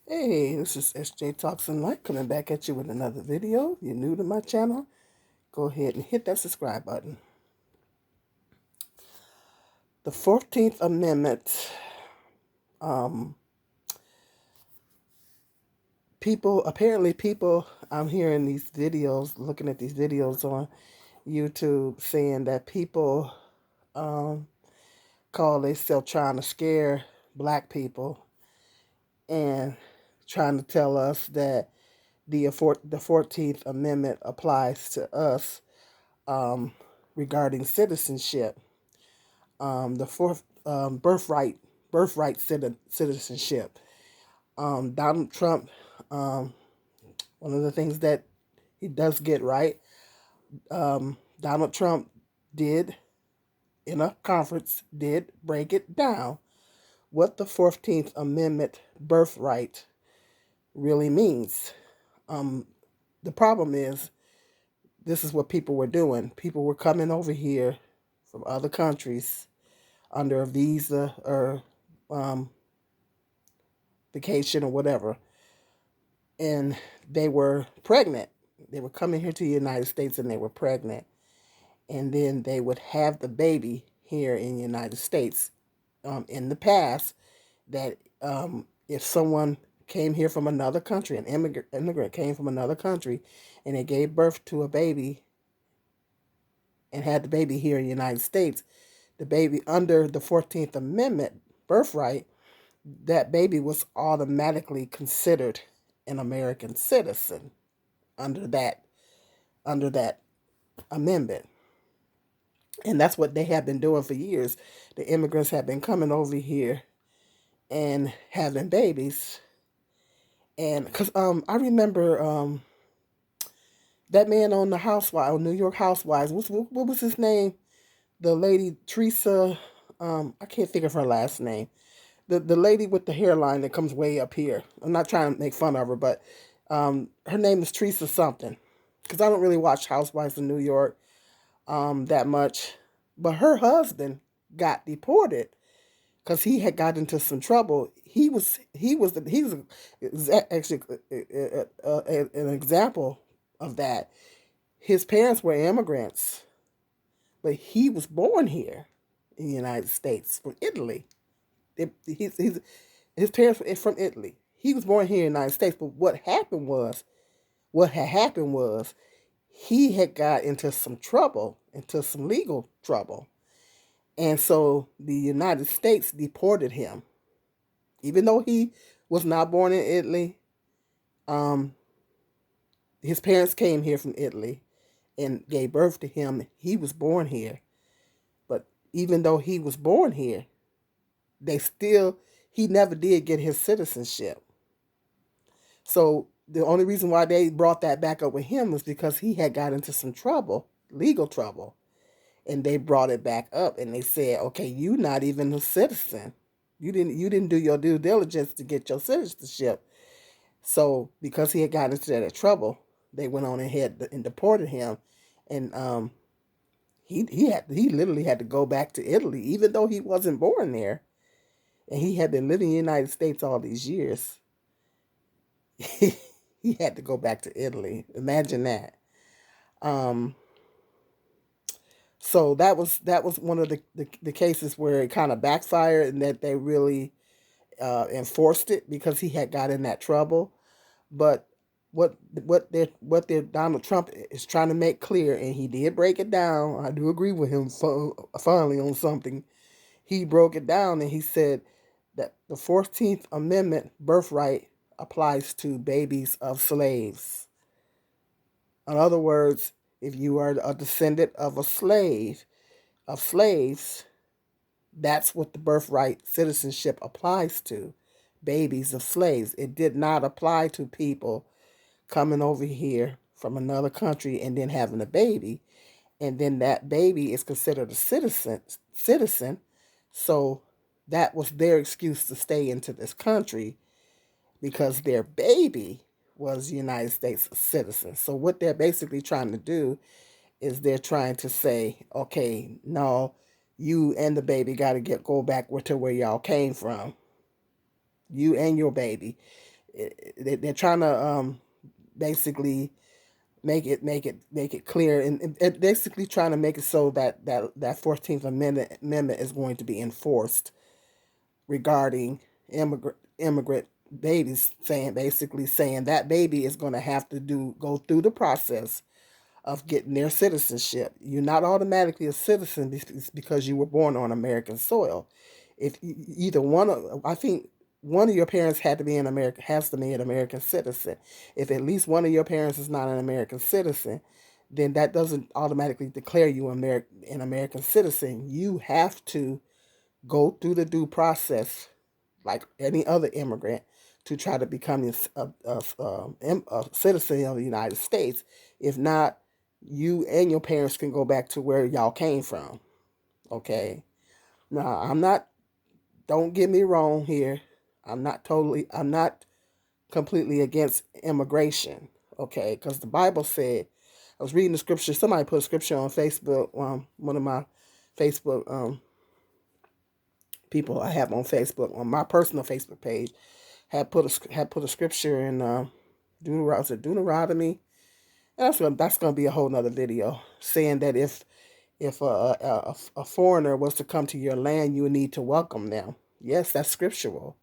Hey, this is SJ Talks and Light coming back at you with another video. If you're new to my channel, go ahead and hit that subscribe button. The 14th Amendment, um, people, I'm hearing these videos, looking at these videos on YouTube saying that people um, call themselves trying to scare black people and trying to tell us that the 14th Amendment applies to us um, regarding citizenship. The fourth birthright citizenship. Donald Trump, um, one of the things that he does get right, Donald Trump did in a conference did break it down what the 14th Amendment birthright really means. Um, the problem is this is what people were doing. People were coming over here from other countries under a visa or um, vacation or whatever, and they were pregnant. They were coming here to the United States and they were pregnant, and then they would have the baby here in the United States. In the past, that if someone came here from another country, an immigrant came from another country, and they gave birth to a baby and had the baby here in the United States, the baby under the 14th Amendment birthright, that baby was automatically considered an American citizen under that amendment. And that's what they have been doing for years. The immigrants have been coming over here and having babies. And because I remember that man on the Housewives, on New York Housewives, what was his name? The lady Teresa, I can't think of her last name. The lady with the hairline that comes way up here. I'm not trying to make fun of her, but her name is Teresa something. Because I don't really watch Housewives in New York that much. But her husband got deported because he had got into some trouble. He was actually an example of that. His parents were immigrants, but he was born here in the United States from Italy. His parents were from Italy. He was born here in the United States, but what had happened was he had got into some trouble, into some legal trouble. And so the United States deported him. Even though he was not born in Italy, um, his parents came here from Italy and gave birth to him. He was born here. But even though he was born here, he never did get his citizenship. So the only reason why they brought that back up with him was because he had got into some trouble, legal trouble. And they brought it back up and they said, okay, you're not even a citizen. You didn't do your due diligence to get your citizenship. So because he had gotten into that trouble, they went on ahead and deported him. And he literally had to go back to Italy, even though he wasn't born there. And he had been living in the United States all these years. He had to go back to Italy. Imagine that. Um, so that was one of the cases where it kind of backfired and that they really enforced it because he had got in that trouble. But what their Donald Trump is trying to make clear, and he did break it down. I do agree with him finally on something. He broke it down and he said that the 14th Amendment birthright applies to babies of slaves. In other words, if you are a descendant of of slaves, that's what the birthright citizenship applies to. Babies of slaves. It did not apply to people coming over here from another country and then having a baby, and then that baby is considered a citizen. So that was their excuse to stay into this country because their baby was a United States citizen. So what they're basically trying to do is they're trying to say, okay, no, you and the baby got to go back to where y'all came from. You and your baby. They're trying to basically make it clear, and basically trying to make it so that 14th Amendment is going to be enforced regarding immigrant babies, saying that baby is going to have to go through the process of getting their citizenship. You're not automatically a citizen because you were born on American soil. If either one of, I think one of your parents has to be an American citizen. If at least one of your parents is not an American citizen, then that doesn't automatically declare you an American citizen. You have to go through the due process like any other immigrant to try to become a citizen of the United States. If not, you and your parents can go back to where y'all came from. Okay. Now, don't get me wrong here. I'm not completely against immigration. Okay. Because the Bible said, I was reading the scripture. Somebody put a scripture on Facebook. One of my Facebook people I have on Facebook, on my personal Facebook page, had put a scripture in Deuteronomy. And that's gonna be a whole nother video, saying that if a foreigner was to come to your land, you would need to welcome them. Yes, that's scriptural.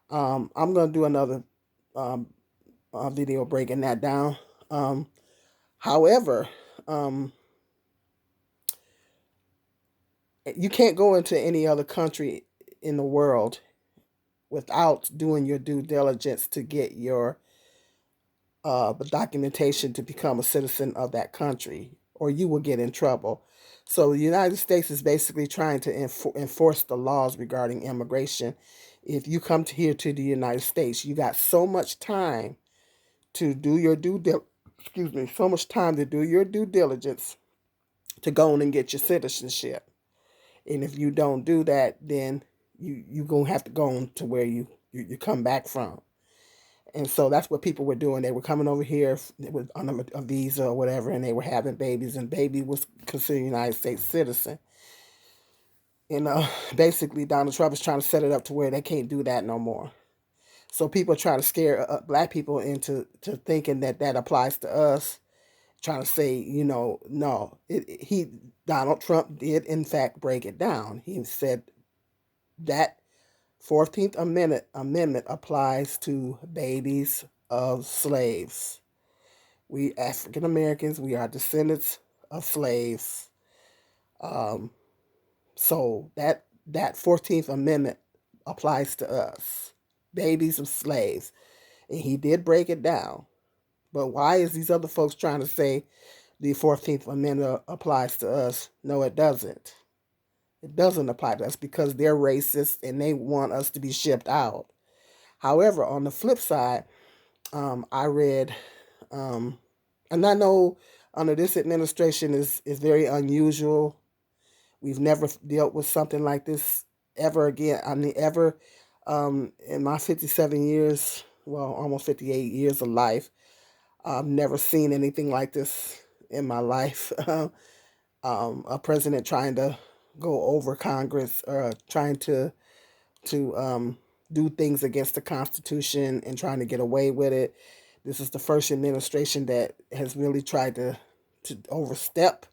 I'm gonna do another um, video breaking that down. However, um, you can't go into any other country in the world without doing your due diligence to get your documentation to become a citizen of that country, or you will get in trouble. So the United States is basically trying to enforce the laws regarding immigration. If you come here to the United States, you got so much time to do your so much time to do your due diligence to go on and get your citizenship. And if you don't do that, then you gonna have to go on to where you come back from. And so that's what people were doing. They were coming over here on a visa or whatever, and they were having babies, and baby was considered a United States citizen. And basically, Donald Trump is trying to set it up to where they can't do that no more. So people are trying to scare black people into thinking that applies to us, trying to say, no. Donald Trump did, in fact, break it down. He said that 14th Amendment applies to babies of slaves. We African Americans, we are descendants of slaves. Um, so that 14th Amendment applies to us, babies of slaves. And he did break it down. But why is these other folks trying to say the 14th Amendment applies to us? No, it doesn't. It doesn't apply to us because they're racist and they want us to be shipped out. However, on the flip side, I read, and I know under this administration is very unusual. We've never dealt with something like this ever again. I mean, ever in my 57 years, well, almost 58 years of life, I've never seen anything like this in my life. A president trying to go over Congress, or trying to do things against the Constitution and trying to get away with it. This is the first administration that has really tried to overstep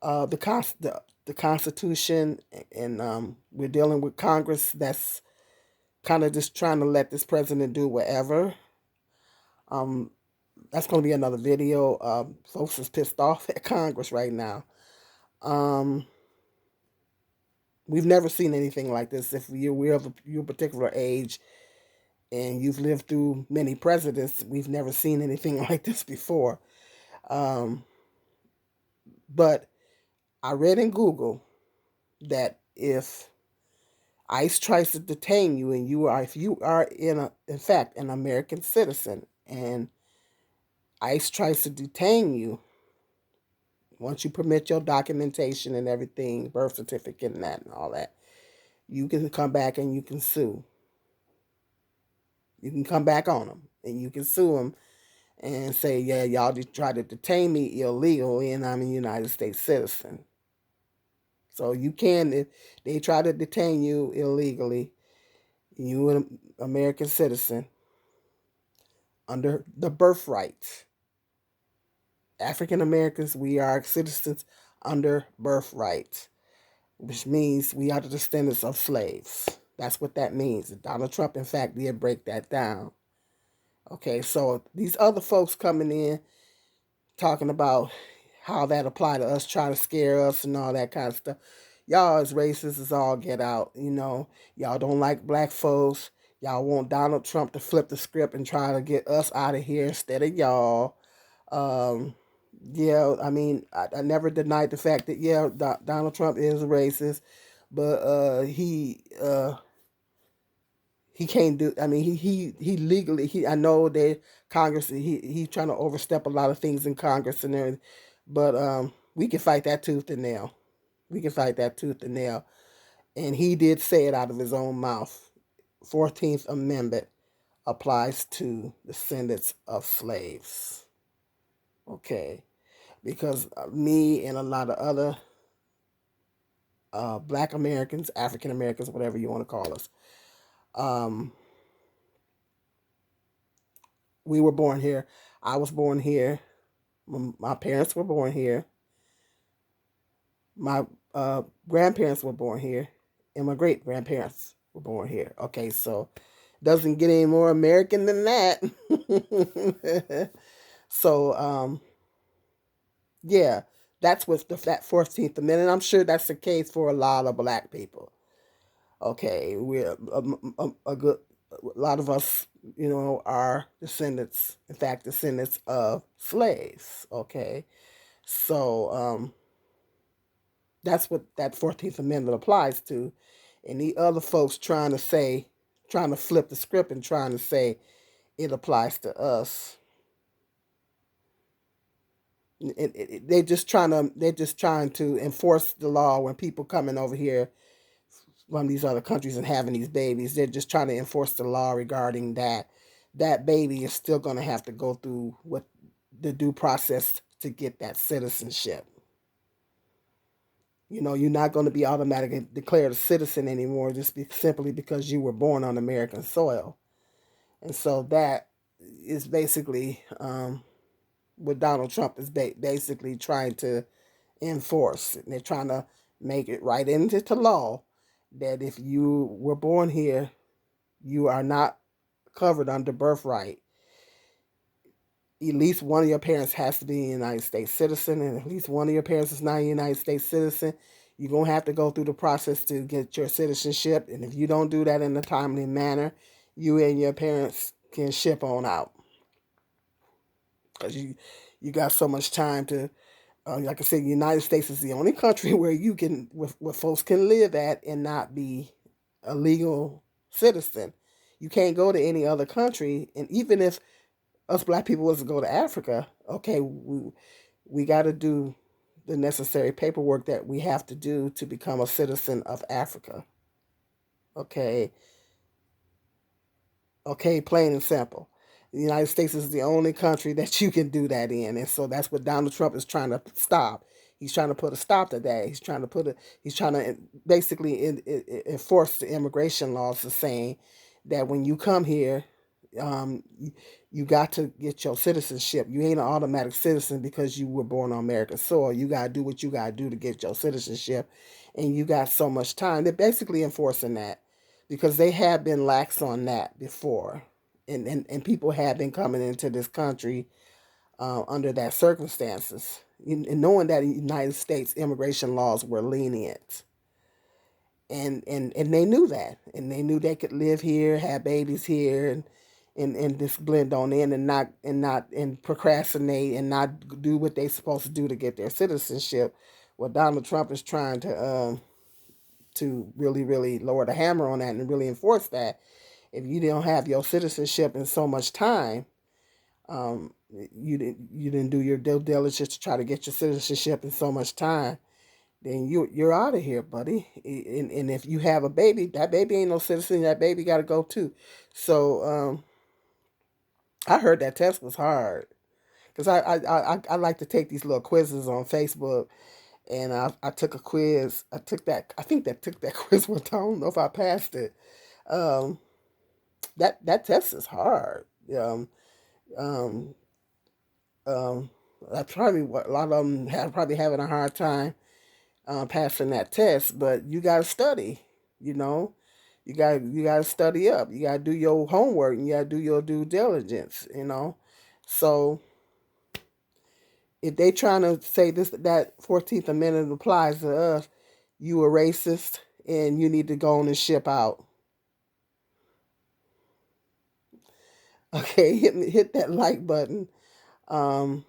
the Constitution, and we're dealing with Congress that's kind of just trying to let this president do whatever. Um, that's going to be another video. Folks is pissed off at Congress right now. We've never seen anything like this. If we're of your particular age and you've lived through many presidents, we've never seen anything like this before. Um, but I read in Google that if ICE tries to detain you and if you are in fact an American citizen, and ICE tries to detain you, once you permit your documentation and everything, birth certificate and that and all that, you can come back and you can sue. You can come back on them and you can sue them and say, yeah, y'all just tried to detain me illegally and I'm a United States citizen. So you can, if they try to detain you illegally, you an American citizen, under the birthright. African Americans, we are citizens under birthright, which means we are the descendants of slaves. That's what that means. Donald Trump, in fact, did break that down. Okay, so these other folks coming in talking about how that apply to us, trying to scare us and all that kind of stuff. Y'all is racist as all get out. Y'all don't like black folks. Y'all want Donald Trump to flip the script and try to get us out of here instead of y'all. Um, yeah, I mean, I never denied the fact that yeah, Donald Trump is a racist, but he can't do. I mean, he legally. I know that Congress. He's trying to overstep a lot of things in Congress and everything, but we can fight that tooth and nail. We can fight that tooth and nail. And he did say it out of his own mouth. 14th Amendment applies to descendants of slaves. Okay, because me and a lot of other Black Americans, African Americans, whatever you want to call us, um, we were born here. I was born here. My parents were born here. My grandparents were born here, and my great grandparents were born here. Okay, so doesn't get any more American than that. So yeah, that's what that 14th Amendment. I'm sure that's the case for a lot of black people. Okay, we're a good a lot of us, are descendants. In fact, descendants of slaves. Okay, so that's what that 14th Amendment applies to. And the other folks trying to flip the script and trying to say it applies to us. They're just trying to enforce the law when people coming over here from these other countries and having these babies. They're just trying to enforce the law regarding that. That baby is still going to have to go through what the due process to get that citizenship. You're not going to be automatically declared a citizen anymore simply because you were born on American soil. And so that is basically what Donald Trump is basically trying to enforce. And they're trying to make it right into law that if you were born here, you are not covered under birthright. At least one of your parents has to be a United States citizen, and at least one of your parents is not a United States citizen. You're going to have to go through the process to get your citizenship, and if you don't do that in a timely manner, you and your parents can ship on out. Because you got so much time to, like I said, the United States is the only country where where folks can live at and not be a legal citizen. You can't go to any other country, and even if us black people was to go to Africa, okay, we got to do the necessary paperwork that we have to do to become a citizen of Africa. Okay, okay, plain and simple. The United States is the only country that you can do that in, and so that's what Donald Trump is trying to stop. He's trying to put a stop to that. He's trying to basically enforce the immigration laws, of saying that when you come here, um, you, you got to get your citizenship. You ain't an automatic citizen because you were born on American soil. You got to do what you got to do to get your citizenship, and you got so much time. They're basically enforcing that because they have been lax on that before, and people have been coming into this country under that circumstances, and knowing that the United States immigration laws were lenient. And they knew that, and they knew they could live here, have babies here, and just blend on in and procrastinate and not do what they're supposed to do to get their citizenship. Well, Donald Trump is trying to really really lower the hammer on that and really enforce that. If you don't have your citizenship in so much time, you didn't do your due diligence to try to get your citizenship in so much time, then you're out of here, buddy. And if you have a baby, that baby ain't no citizen. That baby got to go too. So I heard that test was hard because I like to take these little quizzes on Facebook, and I took a quiz. I took that. I think that took that quiz one time. I don't know if I passed it. Um, that test is hard. Um, um, that's probably what a lot of them have probably having a hard time passing that test. But you got to study. You know, you got to study up. You got to do your homework. And you got to do your due diligence. You know, so if they trying to say this that 14th Amendment applies to us, you a racist and you need to go on and ship out. Okay, hit that like button, um,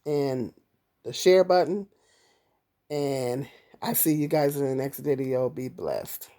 and the share button, and I see you guys in the next video. Be blessed.